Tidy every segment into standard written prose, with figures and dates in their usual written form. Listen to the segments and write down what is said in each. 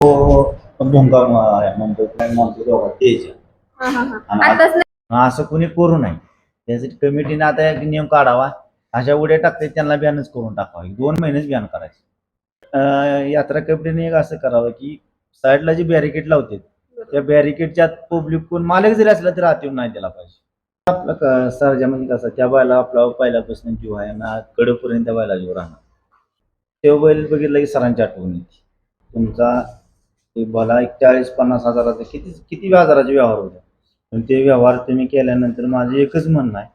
भोंगा म्हणतो काय म्हणतो तेव्हा तेज असं कोणी करू नये. त्यासाठी कमिटीने आता एक नियम काढावा. अशा उड्या टाकते त्यांना बॅनच करून टाकावा. 2 महिनेच बॅन करायचं. यात्रा कमिटीने एक असं करावं की साईडला जी बॅरिकेड लावते त्या बॅरिकेडच्या पब्लिक कोण मालक जरी असला तरी आत येऊन नाही दिला पाहिजे. आपला सरजा म्हणजे कसं त्या बैला आपला पहिल्यापासून जीव आहे ना, कडपर्यंत त्या बैला जीव राहणार. तेव्हा बैल बघितलं की सरांची आठवण येते. तुमचा मला 40-50 हजाराचा किती किती हजाराचे व्यवहार होते. पण ते व्यवहार तुम्ही केल्यानंतर माझं एकच म्हणणं आहे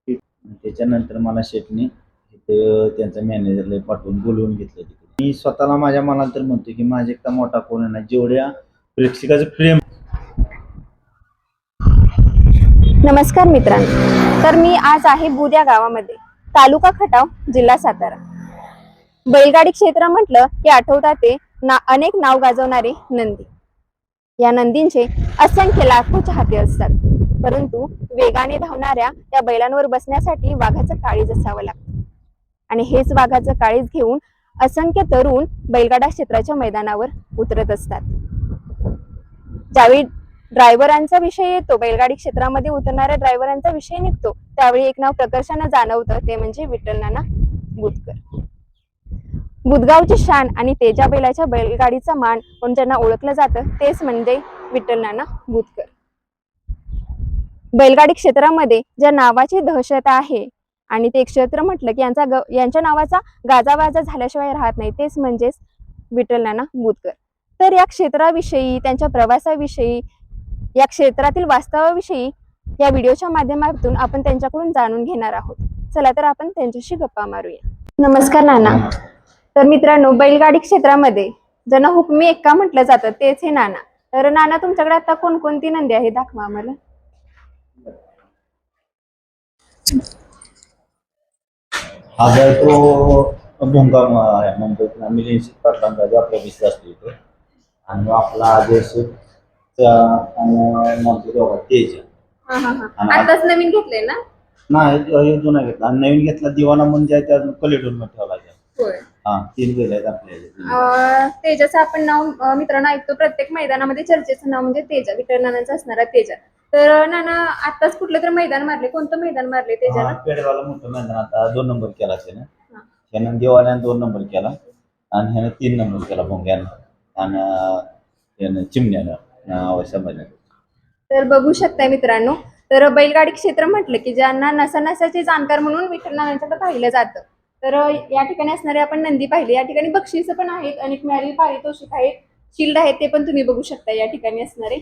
की त्याच्यानंतर मला शेटने त्यांचा मॅनेजरला पाठवून बोलवून घेतलं. मी स्वतःला माझ्या मनात तर म्हणतो की माझे एकटा मोठा कोण नाही, जेवढ्या प्रेक्षकाचं प्रेम. नमस्कार मित्रांनो, तर मी आज आहे बुद्या गावामध्ये, तालुका खटाव, जिल्हा सातारा. बैलगाडी क्षेत्र म्हटलं की आठवतात ते अनेक नाव गाजवणारे नंदी. या नंदींचे असंख्य लाखो चाहते असतात, परंतु वेगाने धावणाऱ्या या बैलांवर बसण्यासाठी वाघाचं काळीज असावं लागतं. आणि हेच वाघाचं काळीज घेऊन असंख्य तरुण बैलगाडा क्षेत्राच्या मैदानावर उतरत असतात. ज्यावेळी ड्रायव्हरांचा विषय येतो, बैलगाडी क्षेत्रामध्ये उतरणाऱ्या ड्रायव्हरांचा विषय निघतो, त्यावेळी एक नाव प्रकर्षाने जाणवतं, ते म्हणजे विठ्ठल नाना बुधकर. बुधगावची शान आणि तेजा बैलाच्या बैलगाडीचा मान म्हणून ज्यांना ओळखलं जातं तेच म्हणजे विठ्ठल नाना बुधकर. बैलगाडी क्षेत्रामध्ये ज्या नावाची दहशत आहे आणि ते क्षेत्र म्हटलं की यांच्या नावाचा गाजावाजा झाल्याशिवाय राहत नाही, तेच म्हणजेच विठ्ठल नाना बुधकर. तर या क्षेत्राविषयी, त्यांच्या प्रवासाविषयी, या क्षेत्रातील वास्तवाविषयी या व्हिडिओच्या माध्यमातून आपण त्यांच्याकडून जाणून घेणार आहोत. चला तर आपण त्यांच्याशी गप्पा मारूया. नमस्कार नाना. तर मित्रांनो, बैलगाडी क्षेत्रामध्ये ज्यांना हुकमी एक्का म्हटलं जातं तेच हे नाना. तर नाना, तुमच्याकडे आता कोणकोणती नंदी आहे, दाखवा आम्हाला. हा तो भोंगा म्हणतो आम्ही पाटलांचा आपला विश्वास असतो आणि आपला आदेश म्हणतो तेव्हा तेज. आताच नवीन घेतलंय ना? नाही, जुना घेतला आणि नवीन घेतला दिवाना म्हणजे त्या कलेडून ठेवला. होय. हा, 3 बैल आहेत आपल्याला. तेजाचं आपण नाव मित्रांनो ऐकतो प्रत्येक मैदानामध्ये, चर्चेचं नाव म्हणजे तेजा, विठ्ठल नानांचा असणारा तेजा. तर नाना, आताच कुठलं तर मैदान मारले, कोणतं मैदान मारले तेजाला? पेडगावला मोठं मैदान आता 2 नंबर केला त्यानं. त्यानं देवाल्यानं 2 नंबर केला आणि ह्यानं 3 नंबर केला भोंग्यानं आणि यानं चिमण्यानं अवश्य. तर बघू शकताय मित्रांनो, तर बैलगाडी क्षेत्र म्हटलं की ज्यांना नसानसाचे जाणकार म्हणून विठ्ठल नानांच्याकडे पाहिलं जातं. तर या ठिकाणी असणारे आपण नंदी पाहिले, या ठिकाणी बक्षीस पण आहेत, अनेक मिळालेली पारितोषिक आहेत, शिल्ड आहेत, ते पण तुम्ही बघू शकता या ठिकाणी असणारे.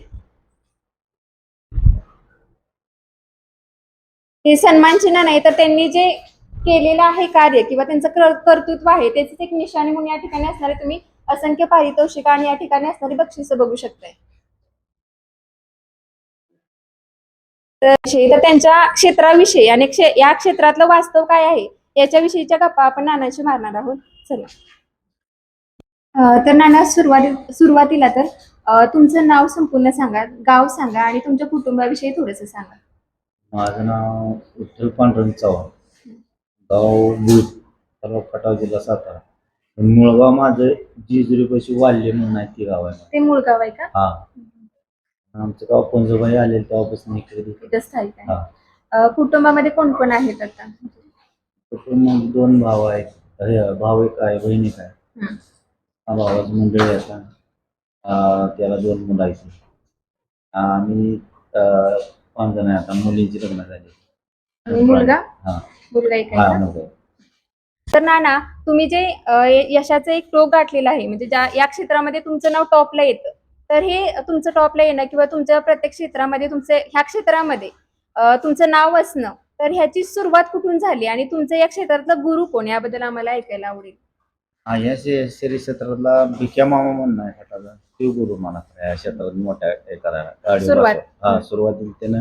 हे सन्मान चिन्ह नाही तर त्यांनी जे केलेलं आहे कार्य किंवा त्यांचं कर्तृत्व आहे त्याच एक निशाणी म्हणून या ठिकाणी असणारे तुम्ही असंख्य पारितोषिक आणि या ठिकाणी असणारी बक्षीस बघू शकताय. तर त्यांच्या क्षेत्राविषयी आणि या क्षेत्रातलं वास्तव काय आहे याच्याविषयीच्या गप्पा आपण नानांशी मारणार आहोत. चला. तर नाना, सुरुवातीला तर तुमचं नाव संपूर्ण सांगा, गाव सांगा आणि तुमच्या कुटुंबाविषयी थोडंसं सांगा. माझं नाव विठ्ठल पांडुरंग चव्हाण, गाव बुध, तालुका खटाव, जिल्हा सातारा. मुळगाव माझं जेजुरीपाशी वाल्ले म्हणून आहे, ते गाव आहे. ते मूळ गाव आहे का? हा. आमचं गाव पंजोबाई आले तेव्हापासून इकडे स्थायिक आहे. कुटुंबामध्ये कोण कोण आहेत आता? कुटुंबात 2 भाव आहेत, भाऊ एक आहे, बहीण एक आहे. भावाची मंडळी आता त्याला 2 मुलं आहेत. आम्ही 5 जण आहे. आता मुलींची लग्न झाली. मुलगा? हा, मुलगा एक आहे का? तर नाना, तुम्ही जे यशाचं एक टोक गाठलेलं आहे, म्हणजे या क्षेत्रामध्ये तुमचं नाव टॉपला येतं, तर हे तुमचं टॉपला येणं किंवा तुमच्या प्रत्येक क्षेत्रामध्ये ह्या क्षेत्रामध्ये तुमचं नाव असणं, तर ह्याची सुरुवात कुठून झाली आणि तुमचं या क्षेत्रातलं गुरु कोण, याबद्दल आम्हाला ऐकायला आवडेल. हा, या शहरी क्षेत्रातला भिक्या मामा म्हणून आहे खटाला, तो गुरु मला या क्षेत्रात मोठ्या हे करायला सुरुवातीला त्यानं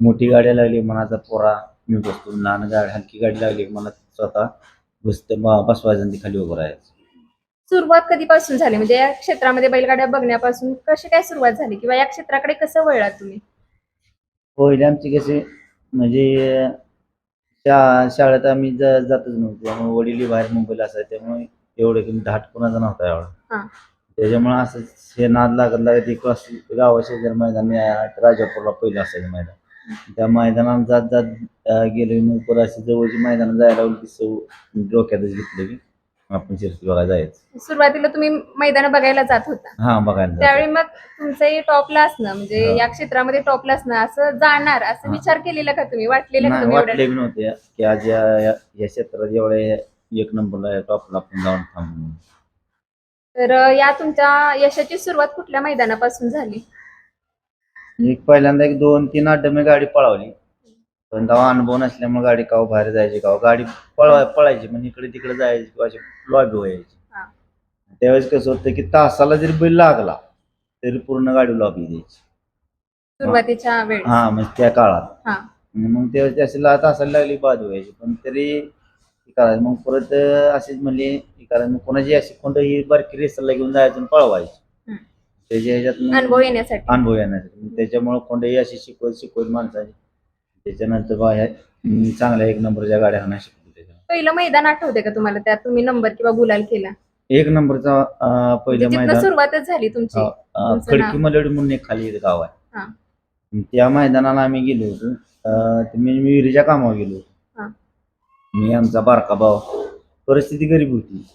मोठी गाडी लागली मनाचा पोरा मी बसतो, लहान गाडी हलकी गाडी लागली मला स्वतः बसवायचं, खाली उभं राहायचं. सुरुवात कधीपासून झाली, म्हणजे या क्षेत्रामध्ये बैलगाड्या बघण्यापासून कशी काय सुरुवात झाली किंवा या क्षेत्राकडे कसं वळलात तुम्ही? पहिले आमची कसे म्हणजे शाळेत आम्ही जातच नव्हतो, त्यामुळे वडील बाहेर मुंबईला असायचे, त्यामुळे एवढं की धाट कोणाचा नव्हता एवढा. त्याच्यामुळे असं हे नाद लागत लागत एक गावा शेजारी मैदान राजापूरला पहिलं असायचं मैदान. त्या मैदानात जात जात गेलो मग परत अशी जवळची मैदानात जायला लागली की सव डोक्यातच घेतलं की आपण शिर्सी बघायला जायचं. सुरुवातीला तुम्ही मैदान बघायला जात होता, हा बघायला जायचं. त्यावेळी मग तुमचंही टॉपला असणं म्हणजे हा. या क्षेत्रामध्ये टॉपला असणं असं जाणार असं हा. विचार केलेला का तुम्ही, वाटलेलं का नाही तुम्ही वाटले एवढ्या? बी नव्हते की आज या क्षेत्रात एवढ्या एक नंबरला टॉपला आपण जाऊन थांबू. तर या तुमच्या यशाची सुरुवात कुठल्या मैदानापासून झाली? एक पहिल्यांदा एक 2-3 अड्डे मी गाडी पळवली, पण तेव्हा अनुभव नसल्यामुळे गाडी काव बाहेर जायची काव गाडी पळायची म्हणजे इकडे तिकडे जायची किंवा अशी लॉबी व्हायची. हा. त्यावेळेस कसं होतं की तासाला जरी बैल लागला तरी पूर्ण गाडी लॉबी द्यायची. सुरुवातीच्या वेळेस? हा म्हणजे त्या काळात हा. मग त्यावेळेस अशी तासाला लागली बाद व्हायची, पण तरी हे करायचं. मग परत अशीच म्हणली हे करायचं, मग कोणाची अशी कोणतं ही बारकी रेसरला घेऊन जायचं आणि पळवायची त्याच्या ह्याच्यात अनुभव येण्यासाठी. अनुभव येण्यासाठी. त्याच्यामुळे कोणत्याही अशी शिकवत माणसाची त्याच्यानंतर बाहेर चांगल्या एक नंबरच्या गाड्या हाणा शिकलो. त्याच्यावर पहिलं मैदान आठवते का तुम्हाला, त्यात तुम्ही नंबर किंवा गुलाल केला? एक नंबरचा पहिलं जिथनं मैदान सुरुवातच झाली तुमची? तुमचं खडकी नाव? मलवडी म्हणून एक खाली एक गाव हा. आहे. त्या मैदानाला आम्ही गेलो होतो. मी विहिरीच्या कामावर गेलो होतो. हा. मी आमचा बारका भाव, परिस्थिती गरीब होती.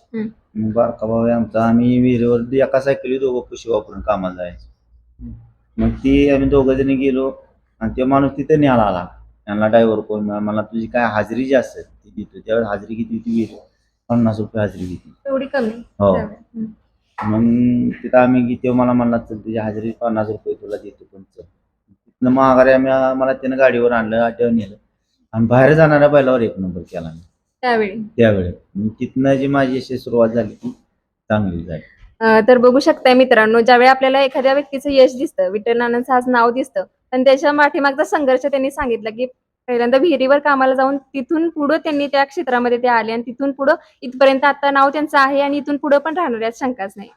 मग बारका भाऊ आहे आमचा, आम्ही विहिरीवर एका सायकली दोघं पुशी वापरून कामाला जायचो. मग ती आम्ही दोघं जणी गेलो आणि ते माणूस तिथे न्यायला आला. त्यांना ड्रायव्हर कोण मला तुझी काय हाजरी जी असते ती देतो. त्यावेळेस हाजरी किती होती? 50 रुपये हाजरी घेतली. एवढी कमी? हो. हम्म. मग तिथं आम्ही तेव्हा मला म्हणला चल तुझी हाजरी 50 रुपये तुला देतो पण चल. तिथनं माघारी मला त्यानं गाडीवर आणलं, आट्यावर नेलं आणि बाहेर जाणाऱ्या बैलावर एक नंबर केला मी त्यावेळी. तिथनं जी माझी अशी सुरुवात झाली ती चांगली झाली. तर बघू शकताय मित्रांनो, ज्यावेळी आपल्याला एखाद्या व्यक्तीचं यश दिसतं, विठ्ठल नानांचं आज नाव दिसतं, पण त्याच्या पाठीमागचा संघर्ष त्यांनी सांगितला की पहिल्यांदा विहिरीवर कामाला जाऊन तिथून पुढे त्यांनी त्या क्षेत्रामध्ये ते आले आणि तिथून पुढे इथपर्यंत आता नाव त्यांचं आहे आणि इथून पुढे पण राहणार यात शंकाच नाही.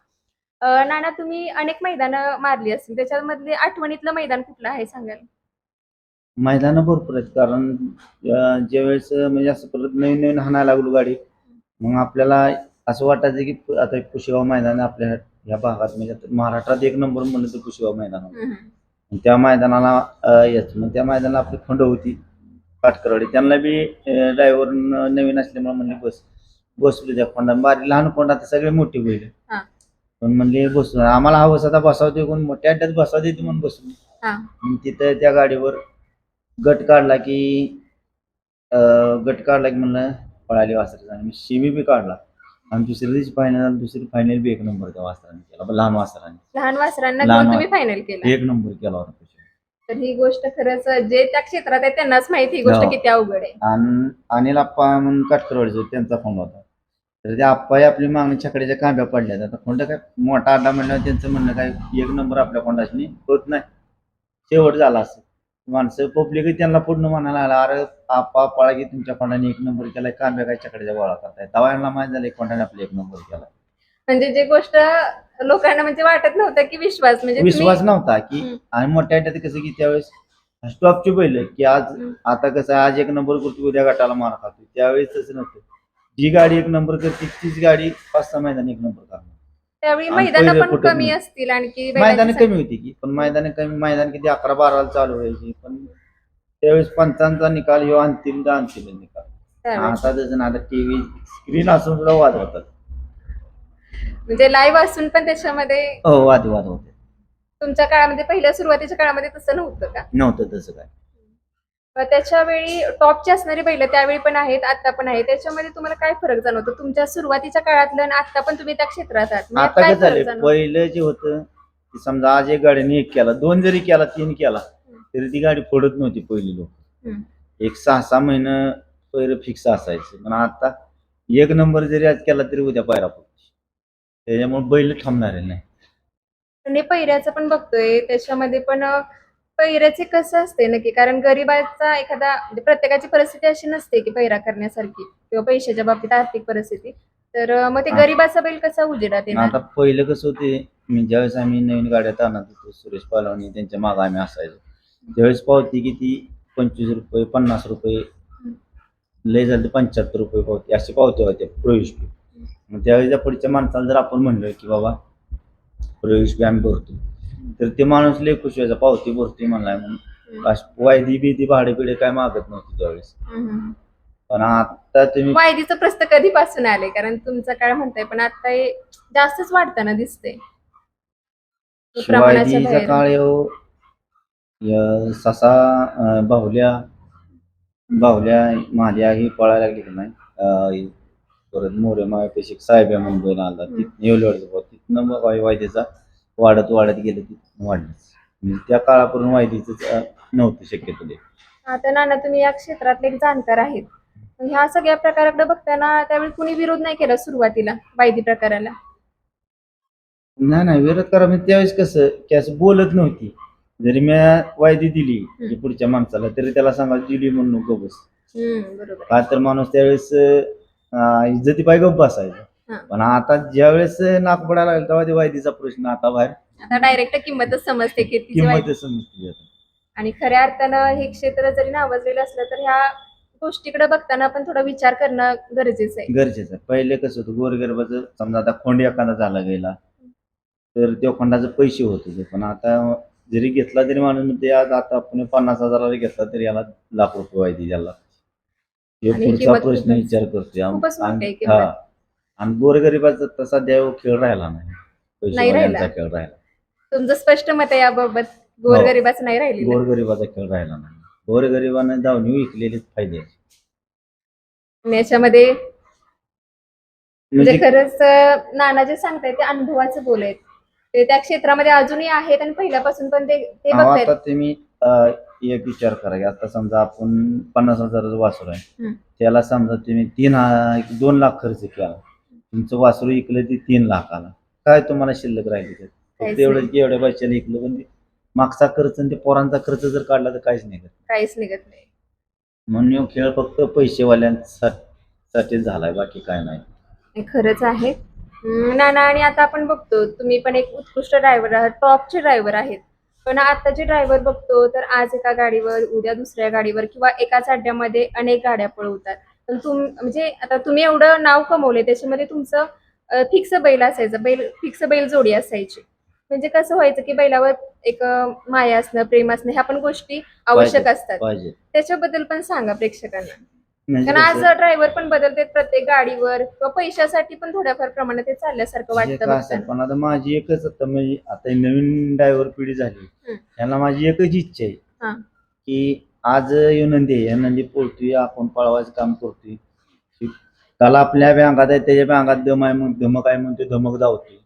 नाना, तुम्ही अनेक मैदानं मारली असतील, त्याच्यामधले आठवणीतलं मैदान कुठलं आहे सांगाल? मैदानं भरपूर आहेत, कारण ज्यावेळेस म्हणजे असं परत नवीन नवीन हाणायला लागलो गाडी, मग आपल्याला असं वाटायचं की आता एक कुशेगाव मैदान आपल्या या भागात म्हणजे महाराष्ट्रात एक नंबर म्हणलं तर कुशेगाव मैदान होतं. त्या मैदानाला यायचं. मग त्या मैदानाला आपली खंड होती काटकरवाडी, त्यांना बी ड्रायव्हर नवीन असल्यामुळे म्हणले बसले त्या खोंडात. बारी लहान खोंड आता सगळे मोठी होईल, पण म्हणले बसू. आम्हाला हवस आता बसावते कोण मोठ्या अड्ड्यात बसावते ती म्हणून बसलो. मग तिथं त्या गाडीवर गट काढला की म्हणलं पळाली वासराचा. मी शिमी बी काढला आणि दुसऱ्या दिवशी दुसरी फायनल बी एक नंबर त्या वासराने केला, लहान वासरांना घेऊन तुम्ही फायनल केला? एक नंबर केला होता. तर ही गोष्ट खरंच जे त्या क्षेत्रात आहे त्यांनाच माहिती, ही गोष्ट किती अवघड आहे. आणि अनिल आप्पा म्हणून काटकरवाडीचा त्यांचा फोन होता, तर त्या आप्पाही आपली मागणी छकड्याच्या कांब्या पडल्या. आता खोंड काय मोठा अड्डा म्हणल्यावर त्यांचं म्हणणं काय एक नंबर आपल्या खोंडाशी होत नाही, शेवट झाला असं. माणसं पब्लिक त्यांना पूर्ण म्हणायला आला, अरे आप्पा पळा की तुमच्या खोंडाने एक नंबर केलाय, कांब्या काय छकड्याच्या गोळा करताय. तवायला माहित झालं खोंडाने आपला एक नंबर केला. म्हणजे जे गोष्ट लोकांना म्हणजे वाटत नव्हतं की विश्वास नव्हता की. आणि मोठ्या अड्ड्यात कसं की त्यावेळेस स्टॉपची बैल की आज आता कसं आज एक नंबर करतो उद्या गटाला मारा खातो, त्यावेळेस तसं नव्हतं. जी गाडी एक नंबर करते तीच गाडी 5-6 मैदान एक नंबर करणार. त्यावेळी मैदान पण कमी असतील, आणखी मैदान कमी होती की, पण मैदान किती 11-12 चालू व्हायची. पण त्यावेळेस पंचांचा निकाल ह्यो अंतिम निकाल. आता तसं ना, आता टीव्ही स्क्रीन असून सुद्धा वाद होतात, म्हणजे लाईव्ह असून पण त्याच्यामध्ये वाद होते. तुमच्या काळामध्ये पहिल्या सुरुवातीच्या काळामध्ये तसं नव्हतं का? नव्हतं तसं काय. त्याच्या वेळी टॉपची असणारी बैल त्यावेळी पण आहेत, आता पण आहे, त्याच्यामध्ये तुम्हाला काय फरक जाणवतो तुमच्या सुरुवातीच्या काळातलं आणि आता पण तुम्ही त्या क्षेत्रात आहात? आता काय झालं, पहिलं जे होतं समजा आज एक गाडीने एक केला, 2 जरी केला, 3 केला तरी ती गाडी फोडत नव्हती. पहिली लोक एक 6-6 महिने पहिलं फिक्स असायचं, पण आता एक नंबर जरी आज केला तरी उद्या पायरा पडतो. त्याच्यामुळे बैल थांबणार नाही. आणि पैऱ्याचं पण बघतोय, त्याच्यामध्ये पण पैऱ्याचे कसं असते नक्की, कारण गरीबाचा एखादा म्हणजे प्रत्येकाची परिस्थिती अशी नसते की पैरा करण्यासारखी किंवा पैशाच्या बाबतीत आर्थिक परिस्थिती, तर मग ते गरीबाचा बैल कसा उजेडात येणार? आता पहिलं कसं होते, ज्यावेळेस आम्ही नवीन गाड्यात आणत होतो, सुरेश पालवणी त्यांच्या मागे आम्ही असायचो, त्यावेळेस पावती किती 25 रुपये 50 रुपये लय झालं 75 रुपये पावती, अशी पावती होत्या प्रवेश. मग त्यावेळेस त्या पुढच्या माणसाला जर आपण म्हणलं की बाबा प्रवेश बी आम्ही भरतो. तर ते माणूस लय खुश व्हायचा, पावती भरतोय म्हणलाय म्हणून. वायदी बिदी भाडे बिडे काय मागत नव्हती त्यावेळेस. पण आता तुम्ही वायदीचं प्रश्न कधीपासून आले? कारण तुमचा काळ म्हणताय, पण आता हे जास्तच वाढताना दिसते प्रमाणाच्या वायदीचा बाहेर. काळ ससा बाहुल्या महाल्या ही पळायला लागली की नाही. परत मोरे मायापेशी साहेब मुंबईला आला, तिथनं मग वायदीचा वाढत गेलं, तिथनं वाढलंच. म्हणजे त्या काळापर्यंत वायदीच नव्हतं शक्यतो ते. आता नाना, तुम्ही या क्षेत्रातले एक जाणकार आहेत. ह्या सगळ्या प्रकाराकडे बघताना त्यावेळी कुणी विरोध नाही केला सुरुवातीला वायदी प्रकाराला? नाही विरोध करा, म्हणजे त्यावेळेस कसं की असं बोलत नव्हती. जरी मी वायदी दिली की पुढच्या माणसाला, तरी त्याला सांगा दिली म्हणून नको बस. बरोबर. का तर माणूस त्यावेळेस इज्जती पाय गप्प बसायचा. पण आता ज्यावेळेस नाक पडायला लागला तेव्हा ते वायदीचा प्रश्न आता बाहेर, आता डायरेक्ट किंमतच समजते की तिची वायदी. किंमत समजते. आणि खऱ्या अर्थानं हे क्षेत्र जरी नावाजलेलं असलं तर ह्या गोष्टीकडे बघताना आपण थोडा विचार करणं गरजेचं आहे. पहिले कसं होतं, गोरगरिबाचं समजा आता खोंड एखादा झाला गेला तर त्या खोंडाचे पैसे होत होते. पण आता जरी घेतला तरी माणूस म्हणते आज आता आपण 50,000 घेतला तरी याला लाख रुपये वायदी द्यायला. हे आणि पुढचा किंमत प्रश्न खूपच- विचार करतोय. खूपच मोठी आहे आणि किंमत. आणि गोरगरिबाचा तसा देव खेळ राहिला नाही, नाही पैसेवाल्यांचा राहिला. खेळ राहिला. तुमचं स्पष्ट मत आहे याबाबत? गोरगरिबाचं नाही राहिलेलं. गोरगरिबाचा खेळ राहिला नाही. गोरगरिबाने दावणी विकलेले फायदे. आणि याच्यामध्ये म्हणजे म्हणजे खरंच नाना जे सांगतायत ते अनुभवाचं बोल आहेत. ते त्या क्षेत्रामध्ये अजूनही आहेत आणि पहिल्यापासून पण ते बघतायत. आता तुम्ही एक विचार करा की आता समजा आपण 50,000 वासरू आहे, त्याला समजा तुम्ही 2 लाख खर्च केला, तुमचं वासरू विकलं ते 3 लाखाला, काय तुम्हाला शिल्लक राहिली? तेवढं एवढ्या पैशाला विकलं, पण मागचा खर्च आणि ते पोरांचा खर्च जर काढला तर काहीच निघत नाही. म्हणून खेळ फक्त पैसेवाल्यांसाठी झालाय, बाकी काय नाही. हे खरंच आहे नाना. आणि आता आपण बघतो तुम्ही पण एक उत्कृष्ट ड्रायव्हर आहात, टॉपचे ड्रायव्हर आहेत. पण आताचे ड्रायव्हर बघतो तर आज एका गाडीवर, उद्या दुसऱ्या गाडीवर, किंवा एकाच अड्ड्यामध्ये अनेक गाड्या पळवतात. पण म्हणजे आता तुम्ही एवढं नाव कमवले, त्याच्यामध्ये तुमचं फिक्स बैल असायचं, फिक्स बैल जोडी असायची. म्हणजे कसं व्हायचं की बैलावर एक माया असणं, प्रेम असणं, ह्या पण गोष्टी आवश्यक असतात. त्याच्याबद्दल पण सांगा प्रेक्षकांना. कारण आज ड्रायव्हर पण बदलतात प्रत्येक गाडीवर, किंवा पैशासाठी पण थोड्याफार प्रमाणात ते चालल्यासारखं वाटतं. पण आता माझी एकच, आता म्हणजे आता नवीन ड्रायव्हर पिढी झाली, त्यांना माझी एकच इच्छा आहे की आज नंदी पोळतोय, आपण पळवायचं काम करतोय, त्याला आपल्या बँगात आहे, त्याच्या बँगात धमक आहे म्हणतो, धमक धावतोय.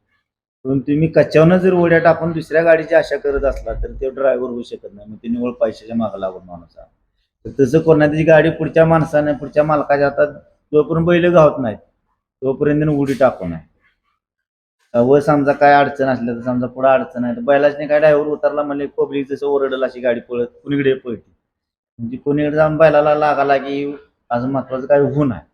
पण तुम्ही कच्च्यावनं जर उड्या टाकून दुसऱ्या गाडीची आशा करत असला तर ते ड्रायव्हर होऊ शकत नाही. मग ते निवळ पैशाच्या मागे लागून माणूस आहे. तर तसं कोणाची गाडी पुढच्या माणसाने, पुढच्या मालकाच्या हातात जोपर्यंत बैल गावत नाहीत तोपर्यंत उडी टाकू नये. व समजा काय अडचण असल्या तर, समजा पुढे अडचण आहे तर बैलाच काय ड्रायव्हर उतरला म्हणजे पब्लिक जसं ओरडल अशी गाडी पळत कुणीकडे पळते. म्हणजे कोणीकडे जाऊन बैलाला लागाला की असं महत्वाचं काय होऊ नये,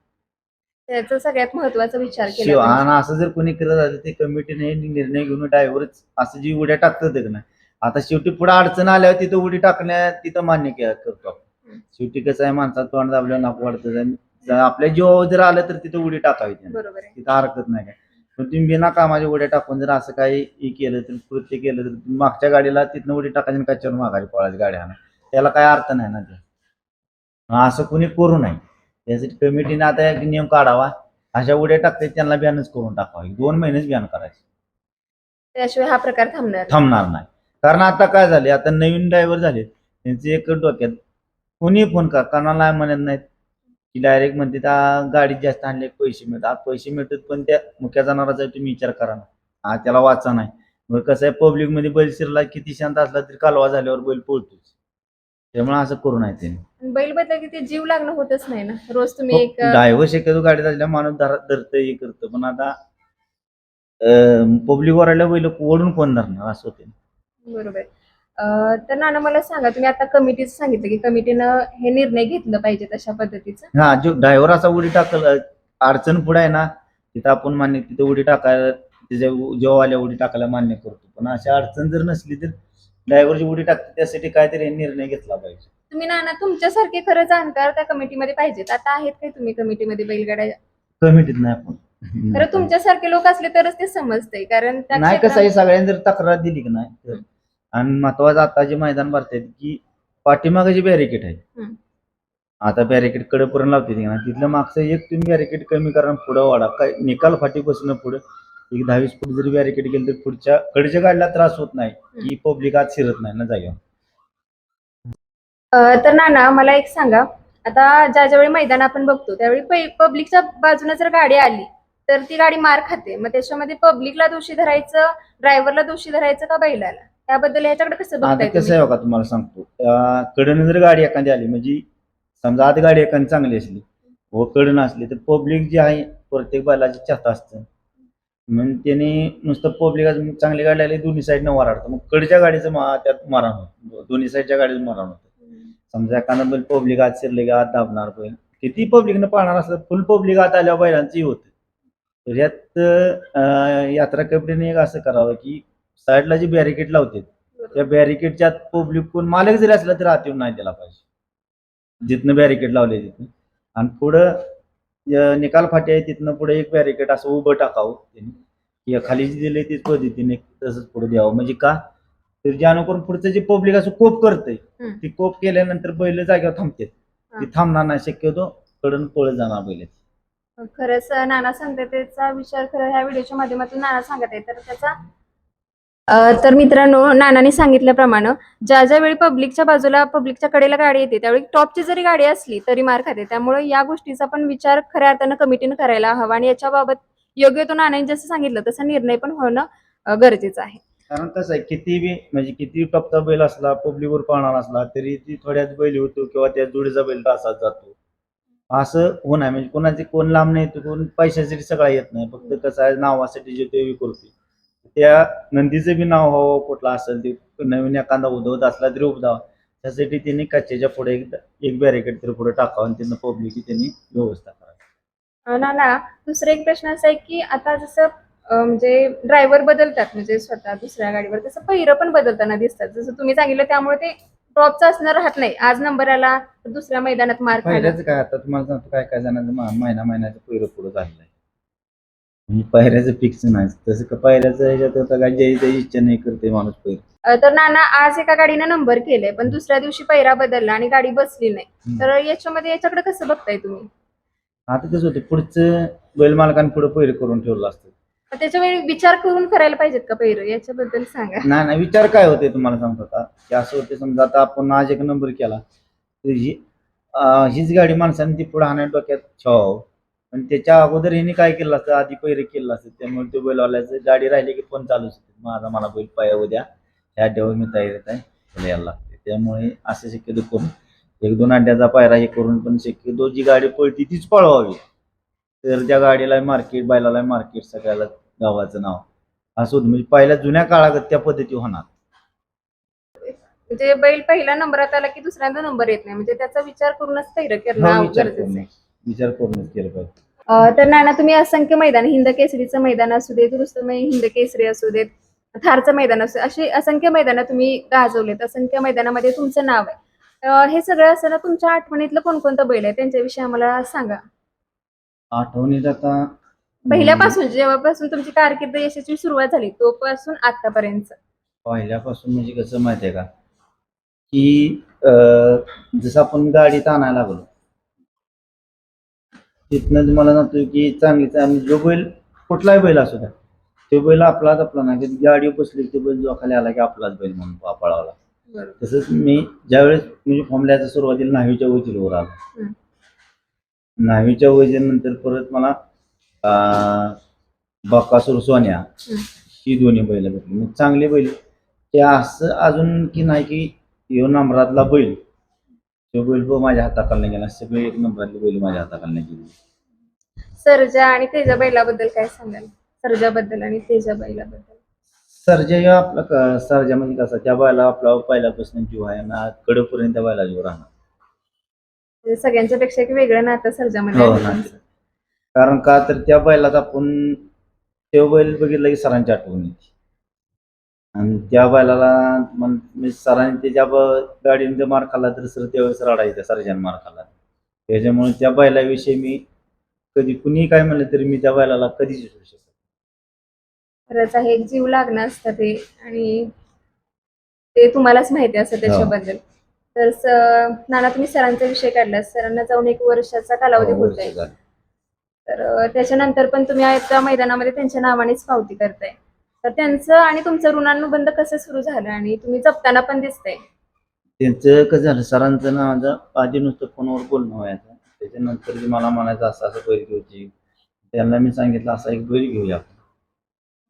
त्याचा सगळ्यात महत्वाचा विचार केला. आणि असं जर कोणी करत झालं ते कमिटीने निर्णय घेऊन ड्रायव्हरच असं जी उड्या टाकतात ना, आता शेवटी पुढे अडचण आल्यावर तिथं उडी टाकण्या तिथं मान्य करतो आपण. शेवटी कसं आहे, माणसात तोंड दाबल्यावर नाक वाढतं. आपल्या जीवावर जर आलं तर तिथं उडी टाकावी, तिथं हरकत नाही काय. पण तुम्ही बिना कामाच्या उड्या टाकून जर असं काही केलं तर, कृत्य केलं तर, मागच्या गाडीला तिथनं उडी टाकायची, कच्च्यावर माघारी पळायची गाडी आणा, त्याला काय अर्थ नाही ना. ते असं कोणी करू नये. त्यासाठी कमिटीने आता एक नियम काढावा, अशा उड्या टाकतात त्यांना बॅनच करून टाकावा. 2 महिनेच बॅन करायचे, त्याशिवाय हा प्रकार थांबणार नाही. कारण आता काय झाले, आता नवीन ड्रायव्हर झाले, त्यांचे एक डोक्यात कोणी फोन करणार म्हणत नाहीत की डायरेक्ट म्हणते त्या गाडीत जास्त आणले पैसे मिळतात. पैसे मिळतात पण त्या मुख्या जनावराचा तुम्ही विचार करा ना, त्याला वाचा नाही. मग कसं आहे, पब्लिक मध्ये बैल शिरला किती शांत असला तरी कालवा झाल्यावर बैल पळतोच. त्यामुळे असं करू नये. त्यांनी बैल बदला की ते जीव लागणं होतच नाही ना. रोज तुम्ही एक ड्रायव्हर शक्यतो गाडीत असल्या माणूस धरतं हे करतं, पण आता पब्लिक वरायला बैल ओढून कोण धरणार, असं होते. बरोबर. तर नाना मला सांगा, तुम्ही आता कमिटीचं सांगितलं की कमिटीनं हे निर्णय घेतलं पाहिजे तशा पद्धतीचं. जो ड्रायव्हर असा उडी टाकल, अडचण पुढे आहे ना, तिथं आपण मान्य, तिथं उडी टाकायला, तिच्या जेव्हा आल्या उडी टाकायला मान्य करतो. पण अशा अडचण जर नसली तर ड्रायव्हरची उडी टाकते, त्यासाठी काहीतरी निर्णय घेतला पाहिजे. तुम्ही नाना तुमच्यासारखे खरं जाणकार त्या कमिटीमध्ये पाहिजेत. आता आहेत काय तुम्ही कमिटीमध्ये बैलगाड्या? कमिटीत नाही आपण. खरं तुमच्यासारखे लोक असले तरच ते समजते, कारण त्या नाही कसं आहे, क्षेत्रात- सगळ्यांनी जर तक्रार दिली की नाही तर. आणि महत्वाचं आता जे मैदान भरतायत की पाठीमागे जे बॅरिकेड आहे, हम्म. आता बॅरिकेड कडेपर्यंत लावते की नाही, तिथलं मागचं एक तुम्ही बॅरिकेड कमी करा, पुढं वाढा, काय निकाल फाटीपासून पुढे एक 10-20 फूट जरी बॅरिकेड गेलं तर पुढच्या कडच्या गाडीला त्रास होत नाही की पब्लिक आत शिरत नाही ना जागेवर. तर नाना मला एक सांगा, आता ज्यावेळी मैदान आपण बघतो त्यावेळी पब्लिकच्या बाजूने जर गाडी आली तर ती गाडी मार खाते, मग त्याच्यामध्ये पब्लिकला दोषी धरायचं, ड्रायव्हरला दोषी धरायचं का बैलाला? त्याबद्दल याच्याकडे कसं आता बघताय कसं तुम्ही? आहे बघा, तुम्हाला सांगतो, कडनं जर गाडी एखादी आली, म्हणजे समजा आत गाडी एखादी चांगली असली व कडन असली तर पब्लिक जे आहे प्रत्येक बैलाची चाहता असतं, मग त्याने नुसतं पब्लिक चांगली गाडी आली दोन्ही साईडनं वराडतं, मग कडच्या गाडीचं त्यात मारण होतं, दोन्ही साईडच्या गाडीचं मारण होतं. समजा एखादा बैल पब्लिक आत शिरले की आत दाबणार बैल, किती पब्लिकनं पाळणार असलं फुल पब्लिक आत आल्यावर बैलांची होतं. तर यात यात्रा कमिटीने एक असं करावं की साईडला जी बॅरिकेड लावते त्या बॅरिकेडच्या पब्लिक कोण मालक जरी असला तर आत येऊन नाही दिला पाहिजे, जिथनं बॅरिकेड लावले तिथं. आणि पुढं निकाल फाटी आहे तिथनं पुढे एक बॅरिकेड असं उभं टाकावं त्यांनी, की खाली जी दिली तीच पद्धतीने तसंच पुढे द्यावं. म्हणजे का तर ज्यानुकरून पुढचं जे पब्लिक असं कोप करतंय ती कोप केल्यानंतर बैल जागेवर थांबतात, ती थांबणार नाही, शक्यतो कडून पळत जाणार बैल. खरंच नाना सांगते त्याचा विचार खरं ह्या व्हिडिओच्या माध्यमातून नाना सांगत आहे, तर त्याचा तर मित्रांनो, नानाने सांगितल्याप्रमाणे ज्या वेळी पब्लिकच्या बाजूला पब्लिकच्या कडेला गाडी येते त्यावेळी टॉपची जरी गाडी असली तरी मार खाते. त्यामुळे या गोष्टीचा पण विचार खऱ्या अर्थानं कमिटीने करायला हवा आणि याच्याबाबत योग्य तो नानाने जसं सांगितलं तसा निर्णय पण होणं गरजेचं आहे. कारण कसं आहे, किती बी म्हणजे किती टॉपचा बैल असला पब्लिकवर पाळणार असला तरी ती थोड्याच बैल होतो किंवा त्या जोडीचा बैल तासात जातो, असं होणार. म्हणजे कोणाचे कोण लांब नाही येतो, कोण पैशासाठी सगळा येत नाही, फक्त कसं आहे नावासाठी जे ते करतो. त्या नंदीचं बी नाव व्हावं कुठला असेल ते, नवीन एखादा उधवत असला तरी उभदावा, त्यासाठी त्यांनी कच्च्याच्या पुढे एक बॅरिकेड तरी पुढे टाकावं आणि त्यांना पब्लिक त्यांनी व्यवस्था करावी. नाना दुसरा एक प्रश्न असा आहे की आता जसं म्हणजे ड्रायव्हर बदलतात म्हणजे स्वतः दुसऱ्या गाडीवर, तसं पहिरं पण बदलताना दिसतात जसं तुम्ही सांगितलं, त्यामुळे ते टॉपचं असणं राहत नाही. आज नंबर आला तर दुसऱ्या मैदानात मार खायला. पहिल्याच काय, आता तुम्हाला सांगतो काय काय जणांचं महिन्याचं पहिरं पुढं झालेलं आहे, म्हणजे पहिऱ्याचं फिक्स नाही. तसं का पहिऱ्याचं ह्याच्यात आता काय ज्याची इच्छा नाही करते माणूस पहिलं. तर नाना आज एका गाडीनं नंबर केले पण दुसऱ्या दिवशी पहिरा बदलला आणि गाडी बसली नाही, तर याच्याकडे कसं बघताय तुम्ही? आता कसं होतं, पुढचं बैल मालकाने पुढे पहिरं करून ठेवलं असतं. त्याच्या वेळी विचार करून करायला पाहिजेत का पहिरं, याच्याबद्दल सांगा. नाही नाही, विचार काय होते तुम्हाला सांगतो का, की असं होते समजा आता आपण आज एक नंबर केला तर हीच गाडी माणसाने ती पुढे हाणं डोक्यात ठेवावं, पण त्याच्या अगोदर हिने काय केलं असतं, आधी पहिरे केलं असतं, त्यामुळे तो बैलवाल्याचं गाडी राहिली की फोन चालूच होते, मला बैल पाया उद्या ह्या अड्ड्यावर मी तयारीत आहे, त्याला यायला लागते. त्यामुळे असं शक्यतो करून 1-2 अड्ड्याचा पायरा हे करून, पण शक्यतो जी गाडी पळती तीच पळवावी, तर त्या गाडीला मार्केट, बैलाला मार्केट, सगळ्याला गावाचं नाव असं होतं. म्हणजे पहिल्या जुन्या काळात त्या पद्धती होणार. म्हणजे बैल पहिला नंबरात आला की दुसऱ्यांदा नंबर येत नाही, म्हणजे त्याचा विचार करूनच पहिरं करणं गरजेचं आहे. विचार करूनच केलं पाहिजे. तर नाना तुम्ही असंख्य मैदान, हिंद केसरीचं मैदान असू देत, रुस्तमय हिंद केसरी असू देत, थारचं मैदान असू, अशी असंख्य मैदानं तुम्ही गाजवलेत, असंख्य मैदानामध्ये तुमचं नाव आहे. हे सगळं असताना तुमच्या आठवणीतलं कोणकोणतं बैल आहे त्यांच्याविषयी आम्हाला सांगा. आठवणीत आता पहिल्यापासून जेव्हापासून तुमची कारकीर्द यशाची सुरुवात झाली तोपासून आतापर्यंत. पहिल्यापासून म्हणजे कसं माहिती आहे का, की जसं आपण गाडीत आणायला लागलो तिथनं तुम्हाला सांगतो की चांगली जो बैल कुठलाही बैल असू द्या, तो बैल आपलाच आपला नाही, कधी गाडी बसली तो बैल जो खाली आला की आपलाच बैल म्हणून पळावला. तसंच मी ज्यावेळेस म्हणजे फॉर्म्युल्याच्या सुरुवातीला न्हावीच्या वजीरवर आलो, न्हावीच्या वजीरनंतर परत मला बकासूर, सोन्या ही दोन्ही बैल भेटली, मग चांगले बैल. ते असं अजून की नाही की यो नंबरातला बैल, तो बैल माझ्या हाताखालनं गेला, सगळे एक नंबरातले बैल माझ्या हाताखालनं गेली. सर्जा आणि तेजा बैलाबद्दल काय सांगाल? सर्जाबद्दल आणि तेजा बैलाबद्दल. सर्जा आपला सर्जा म्हणजे कसा, त्या बैला आपला पहिल्यापासून जीव आहे ना, कडपर्यंत त्या बैला जीव राहणार. म्हणजे सगळ्यांच्या पेक्षा एक वेगळं नातं सर्जामध्ये हो आहे ना, तुमचं. कारण का तर त्या बैलात आपण तो बैल बघितलं की सरांची आठवण येते, आणि त्या बैलाला म्हणजे सरांनी त्याच्या गाडीने मार खाल्ला तर सर त्यावेळेस रडायचं, सर्जाने मार खाल्ला. त्याच्यामुळे त्या बैलाविषयी मी कधी कुणी काय म्हणलं तरी मी त्या बैलाला कधीच विसरू शकत नाही. खरंच आहे, एक जीव लागणं असतं ते, आणि ते तुम्हालाच माहिती असतं त्याच्याबद्दल. तर नाना, तुम्ही सरांचा विषय काढला, सरांना जाऊन 1 वर्षाचा कालावधी हो, होत वर्ष आहे. झालं. तर त्याच्यानंतर पण तुम्ही त्या मैदानामध्ये त्यांच्या नावानेच पावती करताय. तर त्यांचं आणि तुमचं ऋणानुबंध कसं सुरू झालं, आणि तुम्ही जपताना पण दिसतंय. त्यांचं कसं झालं, सरांचं ना माझं आधी नुसतं फोनवर बोलणं व्हायचं. त्याच्यानंतर ते मला म्हणायचं असं असं बैल घ्यायची. त्यांना मी सांगितलं असा एक बैल घेऊया आपण.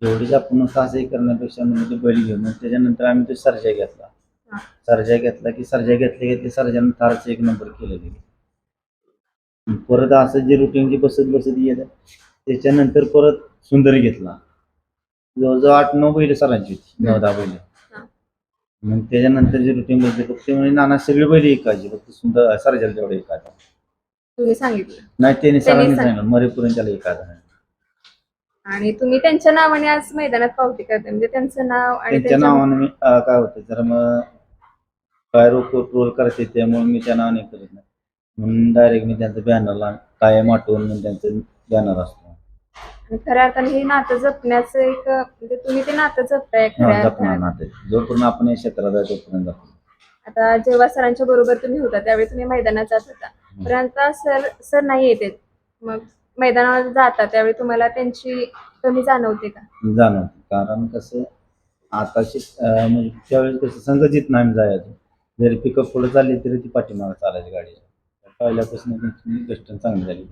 एवढीच आपण नुसतं असंही करण्यापेक्षा म्हणजे ते बैल घेऊन, मग त्याच्यानंतर आम्ही तो सर्जा घेतला. हा. सर्जा घेतला की सर्जा घेतले सर्जानं थारचं 1 नंबर केलेली. परत असं जे रुटीन बसत बसत येत त्याच्यानंतर परत सुंदर घेतला. जवळजवळ 8-9 बैल सरांची होती, 9-10 बैल. हा. मग त्याच्यानंतर जे रुटीन बसले फक्त ते म्हणजे नाना सगळे बैल ऐकायचे, फक्त सुंदर सर्जाला तेवढे ऐकायचा तुम्ही सांगितलं. नाही. त्यांनी सरांनी सांग- सांगितलं मरेपर्यंत त्याला ऐकायचा नाही. आणि तुम्ही त्यांच्या नावाने आज मैदानात पावती करताय, म्हणजे त्यांचं नाव आणि त्यांच्या त्यांच्या नावाने मी काय होतं जर मग काय रोल करते त्यामुळे मी त्या नावाने करत नाही, म्हणून डायरेक्ट मी त्यांचं बॅनरला कायम आठवून म्हणून त्यांचं बॅनर असतो. आणि खऱ्या अर्थाने हे नातं जपण्याचं एक, म्हणजे तुम्ही ते नातं जपताय खऱ्या जपणार अर्थाने. नाते जोपर्यंत आपण या क्षेत्रात आहे तोपर्यंत जपणार. आता जेव्हा सरांच्या बरोबर तुम्ही होता त्यावेळी तुम्ही मैदानात जात होता, तर आता सर नाही येते, मग मैदानावर जाता त्यावेळी तुम्हाला त्यांची कमी जाणवते का? जाणवतं, कारण कसं आताशी म्हणजे त्यावेळेस कसं संघचित नाही जायचं. जरी पिकअप पुढे चालली तरी ती पाठीमागे चालायची गाडी. पहिल्यापासून त्यांची गोष्ट चांगली झाली.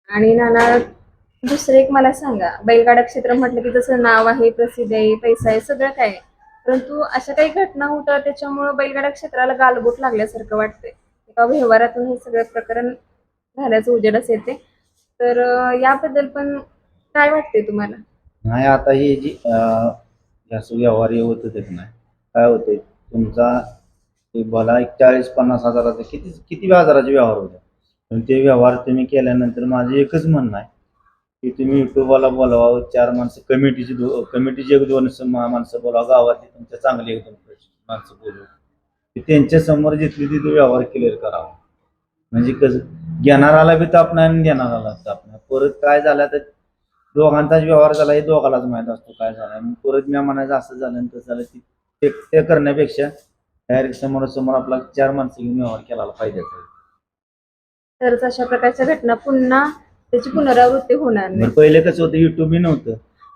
आणि नाना, दुसरं एक मला सांगा, बैलगाडा क्षेत्र म्हटलं की जसं नाव आहे, प्रसिद्ध आहे, पैसा आहे, सगळं काय आहे. परंतु अशा काही घटना होतात त्याच्यामुळं बैलगाडा क्षेत्राला गालबोट लागल्यासारखं वाटतंय. एका व्यवहारातून हे सगळं प्रकरण झाल्याचं उजेडास येते. तर याबद्दल पण काय वाटते तुम्हाला? नाही, आता ही जी जास्त व्यवहार हे होत होते की नाही, काय होते तुमचा ते भला 40-50 हजाराचा किती किती हजाराचे व्यवहार होते, पण ते व्यवहार तुम्ही केल्यानंतर माझं एकच म्हणणं आहे की तुम्ही युट्यूबवाला बोलवा, 4 माणसं कमिटीची 1-2 माणसं बोलावा, गावातली तुमच्या चांगली 1-2 माणसं बोलवा, की त्यांच्या समोर जिथली तिथे व्यवहार क्लिअर करावा. म्हणजे कसं घेणाराला बी ताप नाही आणि देणाराला ताप नाही. परत काय झालं तर दोघांचाच व्यवहार झाला हे दोघालाच माहीत असतो काय झाला. मग परत मी म्हणायचं असं झालं आणि तसं झालं, ते करण्यापेक्षा डायरेक्ट समोरासमोर आपला 4 माणसं घेऊन व्यवहार केला पाहिजे. तरच अशा प्रकारच्या घटना पुन्हा त्याची पुनरावृत्ती होणार नाही. पहिले कसं होतं, युट्यूब नव्हतं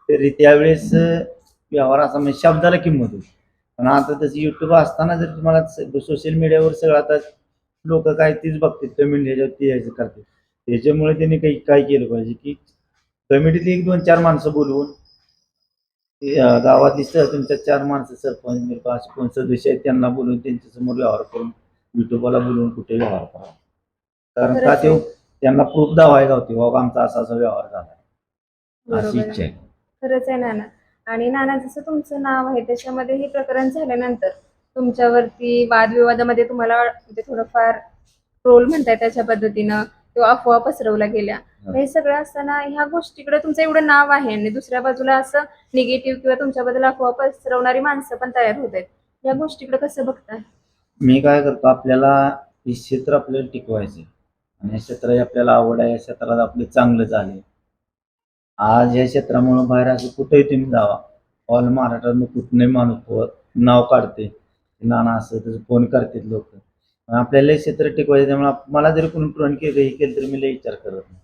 तरी त्यावेळेस व्यवहार असा म्हणजे शब्दाला किंमत होती. पण आता तसं युट्यूब असताना जर तुम्हाला सोशल मीडियावर सगळं आता लोक काय तीच बघतात, कमेंट ह्याच्यावर ते ह्याचं करतात. त्याच्यामुळे त्यांनी काय केलं पाहिजे की कमिटीतली 1-2-4 माणसं बोलवून गावातली तुमच्या 4 माणसं सरपंच कोण सदस्य आहेत त्यांना बोलवून त्यांच्यासमोर व्यवहार करून युट्यूबला बोलवून कुठे व्यवहार करा. कारण का ते त्यांना प्रूफ दावायला होते बाबा आमचा असा असा व्यवहार झाला, अशी बरोबर इच्छा आहे. आहे. खरंच आहे नाना. आणि नाना, जसं तुमचं नाव आहे त्याच्यामध्ये हे प्रकरण झाल्यानंतर तुमच्यावरती वादविवादामध्ये तुम्हाला म्हणजे थोडंफार ट्रोल म्हणताय त्याच्या पद्धतीनं किंवा अफवा पसरवल्या गेल्या. हे सगळं असताना ह्या गोष्टीकडे तुमचं एवढं नाव आहे आणि दुसऱ्या बाजूला असं निगेटिव्ह किंवा तुमच्याबद्दल अफवा पसरवणारी माणसं पण तयार होत आहेत. या गोष्टीकडे कसं बघताय? मी काय करतो, आपल्याला हे क्षेत्र आपल्याला टिकवायचं आणि या क्षेत्राची आपल्याला आवड आहे, या क्षेत्रात आपले चांगलं झाले. आज या क्षेत्रामुळे बाहेर असं कुठेही तुम्ही जावा, ऑल महाराष्ट्रात कुठलंही माणूस नाव काढते, नाना असं तसं फोन करतात लोक. आपल्याला हे क्षेत्र टिकवायचं, त्यामुळे मला जरी कोणी ट्रोन केलं हे केलं तरी मी लई विचार करत नाही.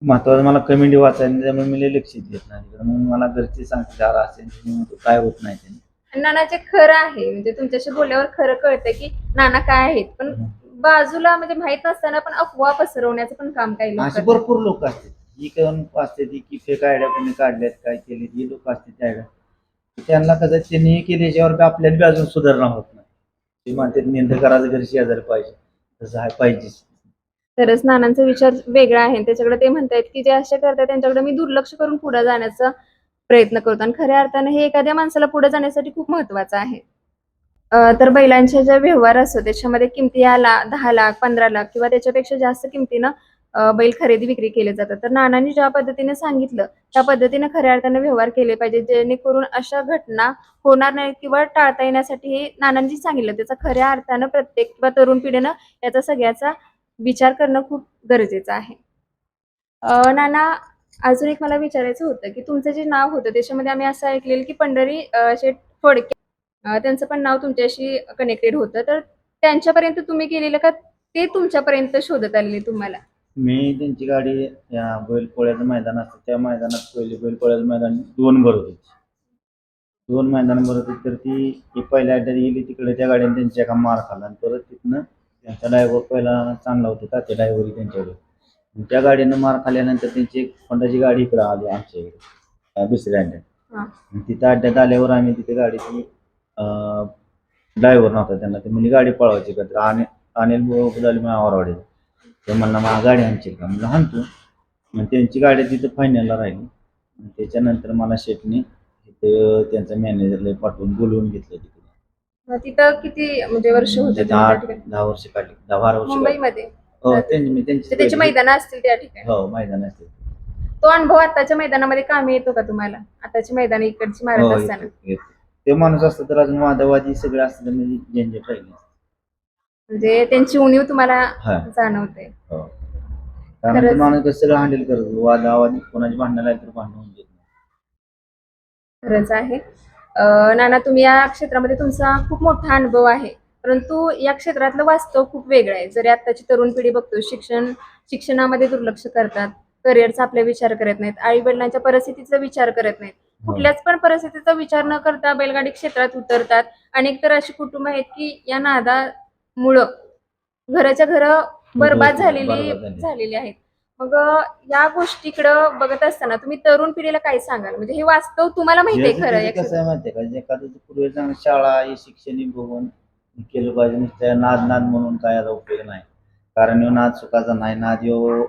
महत्वाचं मला कमेंट वाचायला, त्यामुळे मी लई लक्ष देत नाही. मग मला घरचे सांगते असेल काय होत नाही त्यांनी. नानाचे खरं आहे, म्हणजे तुमच्याशी बोलल्यावर खरं कळतंय की नाना काय आहेत, पण बाजूला म्हणजे माहित नसताना पण अफवा पसरवण्याचं पण काम काही लोक असे करतात. भरपूर लोक असतात, ही कोण असते ती की फेक आयडिया कोणी काढल्यात काय केली, ही लोक असतात त्या आयडिया त्यांना कसं त्यांनी केल्याच्यावर आपल्याला बी अजून सुधारणा होत नाही. ते म्हणतात निंद करायचं घरी शेजारी पाहिजे, तसं आहे पाहिजेच. तरच नानांचा विचार वेगळा आहे. त्याच्याकडे ते म्हणतायत की जे असे करतात त्यांच्याकडे मी दुर्लक्ष करून पुढे जाण्याचा प्रयत्न करतो, आणि खऱ्या अर्थाने हे एखाद्या माणसाला पुढे जाण्यासाठी खूप महत्वाचं आहे. तर बैलांच्या ज्या व्यवहार असतो त्याच्यामध्ये किमती 10 लाख 15 लाख किंवा त्याच्यापेक्षा जास्त किमतीनं बैल खरेदी विक्री केले जातात. तर नानांनी ज्या पद्धतीने सांगितलं त्या पद्धतीने खऱ्या अर्थाने व्यवहार केले पाहिजे, जेणेकरून अशा घटना होणार नाही किंवा टाळता येण्यासाठी हे नानांनी सांगितलं त्याचा खऱ्या अर्थानं प्रत्येक किंवा तरुण पिढीनं याचा सगळ्याचा विचार करणं खूप गरजेचं आहे. नाना, अजून एक मला विचारायचं होतं की तुमचं जे नाव होतं त्याच्यामध्ये आम्ही असं ऐकलेलं की पंढरी शेठ फडके, त्यांचं पण नाव तुमच्याशी कनेक्टेड होतं. तर त्यांच्यापर्यंत तुम्ही गेलेलं का ते तुमच्यापर्यंत शोधत आलेले तुम्हाला? मी त्यांची गाडी या बैलपोळ्याचं मैदान असतं त्या मैदानात पहिले बैलपोळ्याचं मैदान 2 भरत होती. 2 मैदान भरत होती तर ती पहिल्या अड्ड्यात गेली तिकडे त्या गाडीने त्यांच्या एका मार खाल्ला आणि परत तिथनं त्यांचा ड्रायव्हर पहिला चांगला होता तात्या ड्रायव्हर त्यांच्याकडे. आणि त्या गाडीनं मार खाल्ल्यानंतर त्यांची एक होंडाची गाडी इकडं आली आमच्या इकडे दुसऱ्या अड्ड्यात. हां. आणि तिथं अड्ड्यात आल्यावर आम्ही तिथे गाडीची ड्रायव्हर नव्हता त्यांना ते म्हणजे गाडी पळवायची का तर अनिल भाऊ झाली मला आवडवाडीला. ते म्हणला मला गाडी आणशील का म्हणलं हाणतो. मग त्यांची गाडी तिथं फायनलला राहिली आणि त्याच्यानंतर मला शेटने तिथं त्यांचा मॅनेजरला पाठवून बोलवून घेतलं तिकडे. मग तिथं किती म्हणजे वर्ष होते म्हणजे तुम्ही त्या ठिकाणी? 10 वर्ष काढली 10-12 वर्ष काढली. मुंबईमध्ये? हो त्यांची मी म्हणजे त्याची मैदानं असतील त्या ठिकाणी. हो मैदान असते. तो अनुभव आताच्या मैदानामध्ये कामी येतो का तुम्हाला? आताची मैदान इकडची मारत हो असताना? येतो. ते माणूस असतं तर अजून वादावादी सगळं असतं तर म्हणजे झंझट राहिली. म्हणजे त्यांची उणीव तुम्हाला हा जाणवते. हो कारण ते खरंच. माणूस कसं सगळं हँडल करतो वादावादी कोणाची भांडणं लागली तर भांडण होऊन देत नाही. खरंच आहे. नाना, तुम्ही या क्षेत्रामध्ये तुमचा खूप मोठा अनुभव आहे. परंतु या क्षेत्रातलं वास्तव खूप वेगळं आहे. जरी आत्ताची तरुण पिढी बघतो शिक्षणामध्ये दुर्लक्ष करतात, करिअरचा आपला विचार करत नाहीत, आई वडिलांच्या परिस्थितीचा विचार करत नाहीत. कुठल्याच पण परिस्थितीचा विचार न करता बैलगाडी क्षेत्रात उतरतात. अनेक तर अशी कुटुंब आहेत की या नादामुळं घराच्या घरं बरबाद झालेली आहेत. मग या गोष्टीकडं बघत असताना तुम्ही तरुण पिढीला काय सांगाल? म्हणजे हे वास्तव तुम्हाला माहिती आहे खरं या कसं आहे माहितीये का एखादं पूर्वी चांगलं शाळा हे शिक्षण बघून केलं पाहिजे नुसतं नाद म्हणून काय याचा उपयोग नाही. कारण ह्यो नाद सुखाचा नाही. नाद ह्यो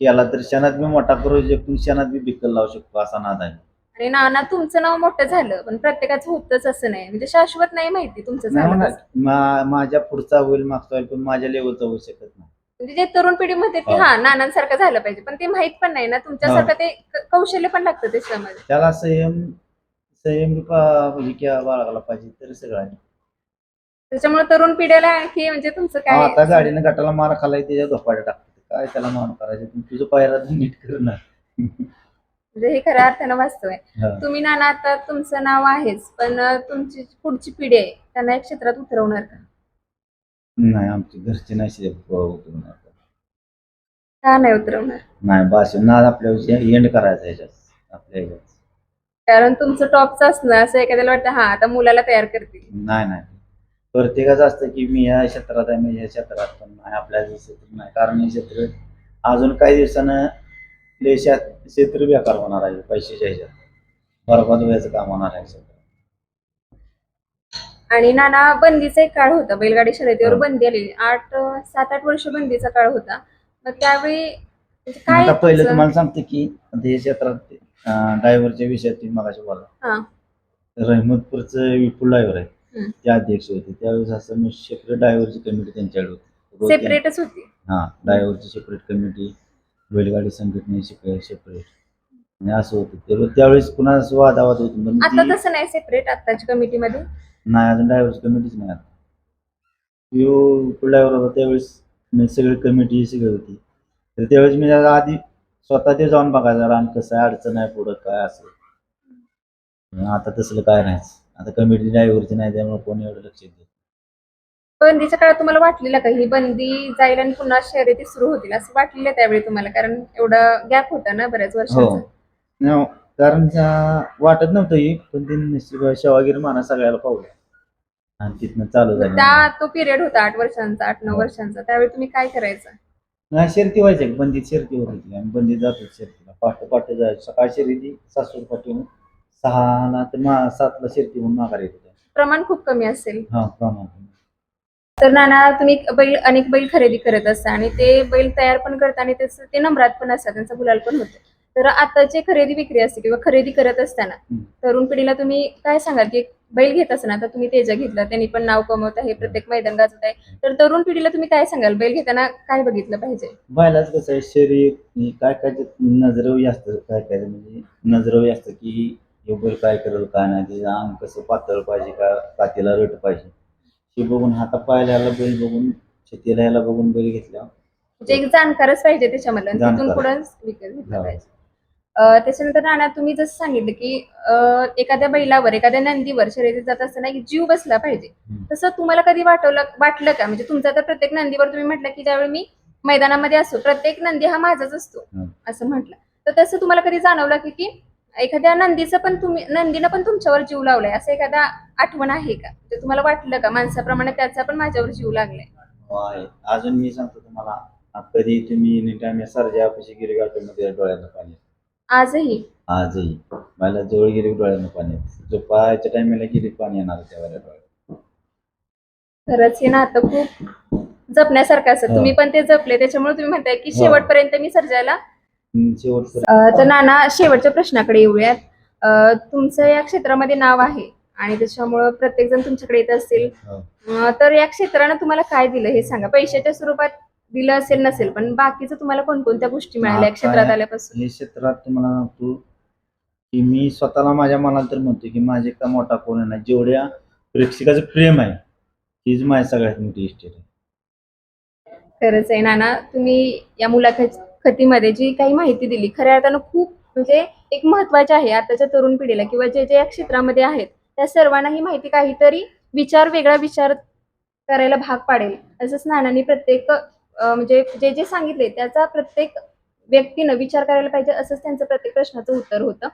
केला तर क्षणात बी मोठा करू शकतो क्षणात बी भिकल लावू शकतो असा नाद आहे. आणि नाना, तुमचं नाव मोठं झालं पण प्रत्येकाचं होतच असं नाही. म्हणजे शाश्वत नाही माहिती तुमचं नाही झालं म्हणा कसं. माझ्या पुढचा होईल मागचा होईल पण माझ्या लेवलचा होऊ शकत नाही. म्हणजे जे तरुण पिढी म्हणते की हो. हा नानांसारखं झालं पाहिजे, पण ते माहित पण नाही ना तुमच्यासारखं ते कौशल्य पण लागतं त्याच्यामध्ये. त्याला संयम बी म्हणजे किंवा बाळगायला पाहिजे तर सगळं आहे. त्याच्यामुळे तरुण पिढीला आणखी म्हणजे तुमचं काय आता गाडीनं गटाला मार खालाय त्याच्या धोपाड्या टाकतो काय त्याला मान करायचं तुझं पायरा नीट कर ना. म्हणजे हे खऱ्या अर्थानं वास्तव आहे. हा. तुम्ही नाना आता तुमचं नाव आहेच, पण तुमची पुढची पिढी आहे त्यांना या क्षेत्रात उतरवणार का? नाही आमची घरचे नाही उतरवणार. का नाही उतरवणार? नाही बस नाद आपल्या एंड करायचा ह्याच्यात आपल्या ह्याच्यात. कारण तुमचं टॉपचं असणं असं एखाद्याला वाटतं हा आता मुलाला तयार करतील. नाही प्रत्येकाचं असतं की मी या क्षेत्रात आहे मी या क्षेत्रात पण नाही आपल्या क्षेत्र नाही कारण हे क्षेत्र अजून काही दिवसानं क्षेत्र बेकार होणार आहे पैशाच्या ह्याच्यात बरबाद व्हायचं काम होणार आहे क्षेत्र. आणि नाना, बंदीचा एक काळ होता, बैलगाडी शर्यतीवर हा. बंदी आलेली 7-8 वर्ष बंदीचा काळ होता. मग त्यावेळी म्हणजे काय आता पहिलं तुमचं- तुम्हाला सांगते की आता हे क्षेत्रात ड्रायव्हरच्या विषयात तुम्ही मगाशी बोला हा. रहमतपूरचं विपुल ड्रायव्हर आहे हम्म. ते अध्यक्ष होते त्यावेळेस असं मी सेपरेट ड्रायव्हरची कमिटी त्यांच्याकडे होती. सेपरेटच होती. हा ड्रायव्हरची सेपरेट कमिटी बैलगाडी संघटनेची सेपरेट आणि असं होतं त्यावेळेस पुन्हा वादावाद होत आता तसं नाही सेपरेट आत्ताच्या कमिटीमध्ये. नाही अजून ड्रायव्हरची कमिटीच नाही आता. विपुल ड्रायव्हर होता त्यावेळेस मी सगळी कमिटी सगळी होती तर त्यावेळेस मी आधी स्वतः ते जाऊन बघायचं रान कसं आहे अडचण आहे पुढं काय असं. आता तसलं काय नाही आता कमिटी ड्रायव्हरची नाही त्यामुळे कोणी एवढं लक्ष देत. बंदीच्या काळात तुम्हाला वाटलेलं का ही बंदी जाईल आणि पुन्हा शर्यती सुरू होतील असं वाटलेलं त्यावेळी तुम्हाला? कारण एवढा गॅप होता ना बऱ्याच वर्षांचा. हो कारण वाटत नव्हतं ही पण ते शेवागिरी माना सगळ्याला पावलं आणि तिथनं चालू झालं. तो पिरियड होता 8 वर्षांचा 8-9 वर्षांचा, त्यावेळी तुम्ही काय करायचं? नाही शर्ती व्हायच्या बंदीत शर्ती होत होती आम्ही बंदीत जातो शर्तीला पहाटे जायचं सकाळ शर्यती सासूर पाठवून 6ला तर 7ला शर्ती म्हणून माघारी येत होत्या. प्रमाण खूप कमी असेल. हा प्रमाण. तर नाना, तुम्ही अनेक बैल खरेदी करत असता आणि ते बैल तयार पण करता आणि ते नम्रात पण असतात, त्यांचा गुलाल पण होतो. तर आताची खरेदी विक्री असते किंवा खरेदी करत असताना तरुण पिढीला तुम्ही काय सांगाल की बैल घेत असताना आता तुम्ही तेजा घेतला त्यांनी पण नाव कमवत आहे, प्रत्येक मैदान गाजवत आहे, तर तरुण पिढीला तुम्ही काय सांगाल बैल घेताना काय बघितलं पाहिजे? बैलाच कसं आहे शरीर काय काय नजरवी असतं काय म्हणजे नजरवी असतं की हे बैल काय करेल काय नाही ते अंग कसं पातळ पाहिजे का कातीला रट पाहिजे हे बघून हाता पायल्याला बैल बघून शेतीला याला बघून बैल घेतला. म्हणजे एक जाणकारच पाहिजे त्याच्यामधलं आणि तिथून जाणकार. पुढे विकत घेतला हा. पाहिजे. त्याच्यानंतर नाना तुम्ही जसं सांगितलं की एखाद्या बैलावर एखाद्या नंदीवर शर्यतीत जात असताना एक जीव बसला पाहिजे. हम्म. तसं तुम्हाला कधी वाटलं का? म्हणजे तुमचा तर प्रत्येक नंदीवर तुम्ही म्हटलं की ज्यावेळी मी मैदानामध्ये असतो प्रत्येक नंदी हा माझाच असतो हम्म. असं म्हटलं. तर तसं तुम्हाला कधी जाणवलं की एखाद्या नंदीनं पण तुमच्यावर जीव लावलाय असं एखादा आठवण आहे का? म्हणजे तुम्हाला वाटलं का माणसाप्रमाणे त्याचा पण माझ्यावर जीव लागलाय? आहे. अजून मी सांगतो तुम्हाला, कधी तुम्ही निटाम्या सरजा ऑफिस गिरी मध्ये डोळ्यानं पाणी येतं. आजही आजही मला जवळ गेली डोळ्यानं पाणी येतं. झोपायच्या टायमाला गेली पाणी येणार त्यावेळेला डोळ्यात. खरंच हे नातं खूप जपण्यासारखं असतं. हो. तुम्ही पण ते जपले त्याच्यामुळे तुम्ही म्हणताय की हो. शेवटपर्यंत मी सर्जाला. शेवटपर्यंत. तर नाना शेवटच्या प्रश्नाकडे येऊयात. तुमचं या क्षेत्रामध्ये नाव आहे आणि त्याच्यामुळं प्रत्येक जण तुमच्याकडे येत असतील. हो. तर या क्षेत्रानं तुम्हाला काय दिलं हे सांगा? पैशाच्या स्वरूपात दिलं असेल नसेल पण बाकीचं तुम्हाला कोणकोणत्या गोष्टी मिळाल्या या क्षेत्रात आल्यापासून? हे क्षेत्रात तुम्हाला सांगतो की मी स्वतःला माझ्या मनाला तर म्हणतो की माझे का मोठा कोण नाही, जेवढ्या प्रेक्षकाचं प्रेम आहे तीच माझी सगळ्यात मोठी इस्टेट आहे. खरंच आहे नाना, तुम्ही या मुलाखतीमध्ये जी काही माहिती दिली खऱ्या अर्थानं खूप म्हणजे एक महत्वाची आहे आताच्या तरुण पिढीला किंवा जे जे या क्षेत्रामध्ये आहेत त्या सर्वांना ही माहिती काहीतरी वेगळा विचार करायला भाग पाडेल. असंच नानांनी प्रत्येक म्हणजे जे जे सांगितले त्याचा प्रत्येक व्यक्तीनं विचार करायला पाहिजे असंच त्यांचं प्रत्येक प्रश्नाचं उत्तर होतं.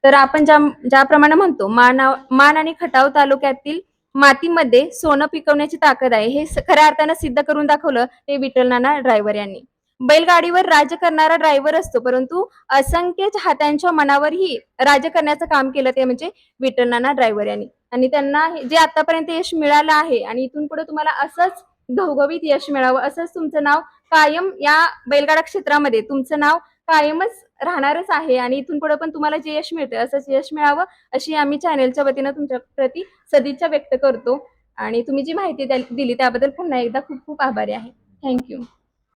तर आपण ज्याप्रमाणे म्हणतो मान आणि खटाव तालुक्यातील मातीमध्ये सोनं पिकवण्याची ताकद आहे हे खऱ्या अर्थानं सिद्ध करून दाखवलं ते विठ्ठल नाना ड्रायव्हर यांनी. बैलगाडीवर राज्य करणारा ड्रायव्हर असतो परंतु असंख्य चाहत्यांच्या मनावरही राज्य करण्याचं काम केलं ते म्हणजे विठ्ठल नाना ड्रायव्हर यांनी. आणि त्यांना जे आतापर्यंत यश मिळालं आहे आणि इथून पुढे तुम्हाला असंच घवघवीत यश मिळावं असंच तुमचं नाव कायम या बैलगाडा क्षेत्रामध्ये तुमचं नाव कायमच राहणारच आहे आणि इथून पुढे पण तुम्हाला जे यश मिळतं असंच यश मिळावं अशी आम्ही चॅनेलच्या वतीनं तुमच्या प्रति सदिच्छा व्यक्त करतो. आणि तुम्ही जी माहिती दिली त्याबद्दल पुन्हा एकदा खूप खूप आभारी आहे. थँक्यू.